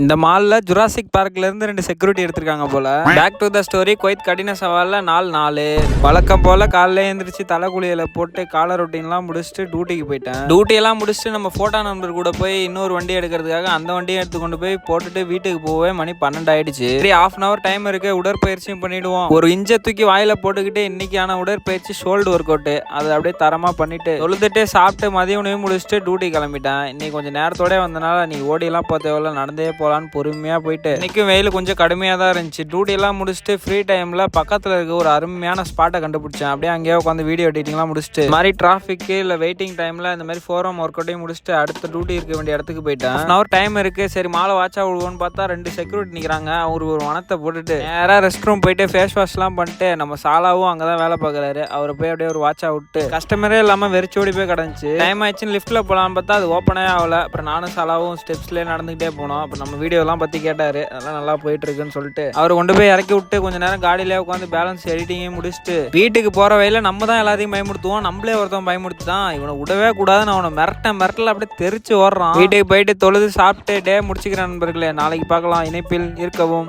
இந்த மால்ல ஜுராசிக் பார்க்ல இருந்து 2 செக்யூரிட்டி எடுத்திருக்காங்க போல. Back to the story. Kuwait கடின சவால்ல நாள் 4 வழக்கம் போல காலையில எழுந்திரிச்சு தலைக்குளியல போட்டு கால ரொட்டீன்லாம் முடிச்சுட்டு டியூட்டிக்கு போயிட்டேன். டியூட்டி எல்லாம் முடிச்சுட்டு நம்ம போட்டோ நம்பர் கூட போய் இன்னொரு வண்டி எடுக்கிறதுக்காக அந்த வண்டியை எடுத்து கொண்டு போய் போட்டுட்டு வீட்டுக்கு போவே மணி 12 ஆயிடுச்சு. சரி, ½ hour டைம் இருக்கு, உடற்பயிற்சியும் பண்ணிடுவோம். ஒரு இன்ச்சை தூக்கி வாயில போட்டுக்கிட்டு இன்னைக்கான உடற்பயிற்சி ஷோல்டர் ஒர்க் அவுட். அதை அப்படியே தரமா பண்ணிட்டு தொழுதுட்டே சாப்பிட்டு மதிய உணவு முடிச்சுட்டு டியூட்டி கிளம்பிட்டேன். இன்னைக்கு கொஞ்சம் நேரத்தோட வந்தனால நீ ஓடியெல்லாம் போக தேவையில்ல, நடந்தே போலான்னு பொறுமையா போயிட்டு. இன்னைக்கும் வெயில் கொஞ்சம் கடுமையா தான் இருந்துச்சு. டியூட்டி எல்லாம் முடிச்சுட்டு ஃப்ரீ டைம்ல பக்கத்துல இருக்க ஒரு அருமையான ஸ்பாட்டை கண்டுபிடிச்சேன். அப்படியே அங்கேயே உட்காந்து வீடியோ எடிட்டிங்லாம் முடிச்சுட்டு இந்த மாதிரி டிராஃபிக் இல்ல வெயிட்டிங் டைம்ல இந்த மாதிரி ஃபோரம் ஒர்க் அவுட்டையும் முடிச்சுட்டு அடுத்த டியூட்டி இருக்க வேண்டிய இடத்துக்கு போயிட்டேன். ½ டைம் இருக்கு, சரி மாலை வாட்சா விடுவோன்னு பார்த்தா 2 செக்யூரிட்டி நிக்கிறாங்க. ஒரு வனத்தை போட்டுட்டு நேரா ரெஸ்ட் ரூம் போயிட்டு ஃபேஸ் வாஷ் எல்லாம் பண்ணிட்டு நம்ம சாலாவும் அங்கதான் வேலை பார்க்கறாரு. அவரை போய் அப்படியே ஒரு வாட்சா விட்டு கஸ்டமரே இல்லாம வெறிச்சோடி போய் கிடந்துச்சு. டைம் ஆயிடுச்சுன்னு லிஃப்ட்ல போலான்னு பார்த்தா அது ஓப்பனே ஆகல. அப்புறம் நானும் சாலாவும் ஸ்டெப்ஸ்லேயே நடந்துகிட்டே போனோம். அப்புறம் நம்ம வீடியோ எல்லாம் பத்தி கேட்டாரு. அதெல்லாம் நல்லா போயிட்டு இருக்குன்னு சொல்லிட்டு அவர் கொண்டு போய் இறக்கி விட்டு கொஞ்ச நேரம் காடியிலே உட்காந்து பேலன்ஸ் எடிட்டிங்கையும் முடிச்சுட்டு வீட்டுக்கு போற வழியில நம்ம தான் எல்லாத்தையும் பயமுடுத்துவோம். நம்மளே ஒருத்தன் பயமுடுத்துதான். இவனை விடவே கூடாதுன்னு அவனை மிரட்டல அப்படியே தெரிச்சு ஓடுறான். வீட்டுக்கு போயிட்டு தொழுது சாப்பிட்டு டே முடிச்சுக்கிறேன் நண்பர்களே. நாளைக்கு பார்க்கலாம். இணைப்பில் இருக்கவும்.